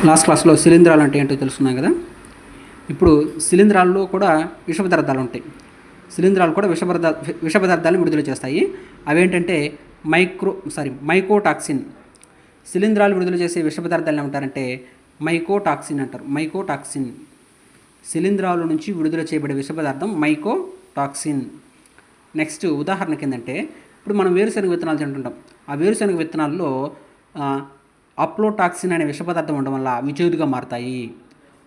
Last క్లాస్లో శిలీంధ్రాలు అంటే ఏంటో తెలుసుకున్నాం కదా. ఇప్పుడు శిలీంధ్రాల్లో కూడా విష పదార్థాలు ఉంటాయి. శిలీంధ్రాలు కూడా విష పదార్థాలను విడుదల చేస్తాయి. అవేంటంటే మైకోటాక్సిన్. శిలీంధ్రాలు విడుదల చేసే విష పదార్థాలు ఏమంటారంటే మైకోటాక్సిన్ అంటారు. మైకోటాక్సిన్ శిలీంధ్రాల నుంచి విడుదల చేయబడే విష పదార్థం మైకోటాక్సిన్. నెక్స్ట్ ఉదాహరణకి ఏంటంటే ఇప్పుడు మనం వేరుశనగ విత్తనాలు తింటుంటాం. ఆ వేరుశనగ విత్తనాల్లో అప్లోటాక్సిన్ అనే విష పదార్థం ఉండడం వల్ల అవి చేదుగా మారుతాయి.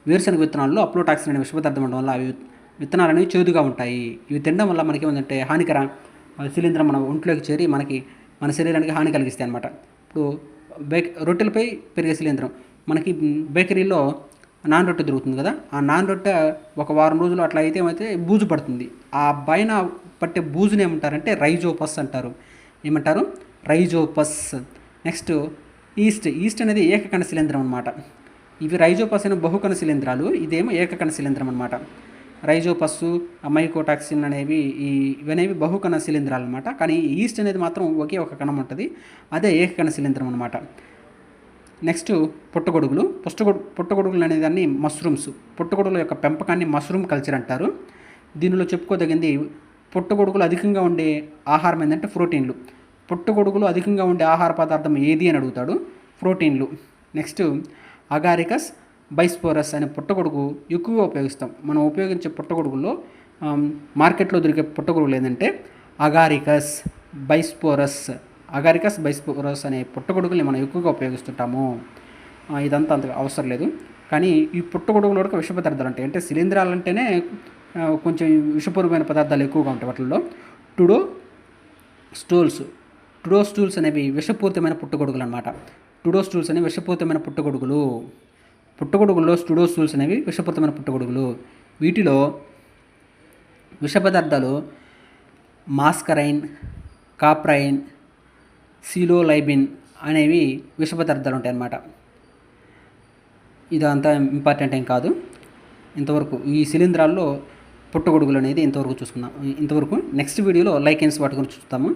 వేరుశనగ విత్తనాల్లో అప్లోటాక్సిన్ అనే విష పదార్థం ఉండడం వల్ల అవి విత్తనాలు అనేవి చేదుగా ఉంటాయి. ఇవి తినడం వల్ల మనకి ఏమంటే హానికర శిలీంధ్రం మన ఒంట్లోకి చేరి మన శరీరానికి హాని కలిగిస్తాయి అన్నమాట. ఇప్పుడు రొట్టెలపై పెరిగే శిలీంధ్రం మనకి బేకరీలో నాన్ రొట్టె దొరుకుతుంది కదా. ఆ నాన్ రొట్టె ఒక వారం రోజులు అట్లా అయితే ఏమైతే బూజు పడుతుంది. ఆ పైన పట్టే బూజుని ఏమంటారంటే రైజోపస్ అంటారు. ఏమంటారు? రైజోపస్. నెక్స్ట్ ఈస్ట్ అనేది ఏకకణ శిలీంధ్రం అనమాట. ఇవి రైజోపస్ అయిన బహుకణ శిలీంధ్రాలు, ఇదేమో ఏకకణ శిలీంధ్రం అనమాట. రైజోపస్సు మైకోటాక్సిన్ అనేవి ఇవనేవి బహుకణ శిలీంధ్రాలు అనమాట. కానీ ఈస్ట్ అనేది మాత్రం ఒకే ఒక కణం ఉంటుంది, అదే ఏకకణ శిలీంధ్రం అనమాట. నెక్స్ట్ పుట్టగొడుగులు అనేదాన్ని మష్రూమ్స్. పుట్టగొడుగుల యొక్క పెంపకాన్ని మష్రూమ్ కల్చర్ అంటారు. దీనిలో చెప్పుకోదగింది పుట్టగొడుగులు అధికంగా ఉండే ఆహారం ఏంటంటే ప్రోటీన్లు. పుట్టగొడుగులు అధికంగా ఉండే ఆహార పదార్థం ఏది అని అడుగుతాడు. ప్రోటీన్లు. నెక్స్ట్ అగారికస్ బైస్పోరస్ అనే పుట్టగొడుగు ఎక్కువగా ఉపయోగిస్తాం. మనం ఉపయోగించే పుట్టగొడుగుల్లో మార్కెట్లో దొరికే పుట్టగొడుగులు ఏంటంటే అగారికస్ బైస్పోరస్ అనే పుట్టగొడుగుల్ని మనం ఎక్కువగా ఉపయోగిస్తుంటాము. ఇదంతా అంత అవసరం లేదు. కానీ ఈ పుట్టగొడుగులో కూడా విష పదార్థాలు ఉంటాయి. అంటే శిలీంధ్రాలు అంటేనే కొంచెం విషపూరితమైన పదార్థాలు ఎక్కువగా ఉంటాయి. వాటిల్లో టుడోస్టూల్స్ అనేవి విషపూరితమైన పుట్టగొడుగులు అనమాట. టుడోస్టూల్స్ అనేవి విషపూరితమైన పుట్టగొడుగుల్లో టుడోస్టూల్స్ అనేవి విషపూరితమైన పుట్టగొడుగులు. వీటిలో విష పదార్థాలు మాస్కరైన్, కాప్రైన్, సిలోలైబిన్ అనేవి విష పదార్థాలు ఉంటాయి అన్నమాట. ఇదంతా ఇంపార్టెంట్ ఏం కాదు. ఇంతవరకు ఈ శిలీంధ్రాల్లో పుట్టగొడుగులు అనేది ఇంతవరకు చూసుకున్నాం. నెక్స్ట్ వీడియోలో లైకెన్స్ వాటి గురించి చూస్తాము.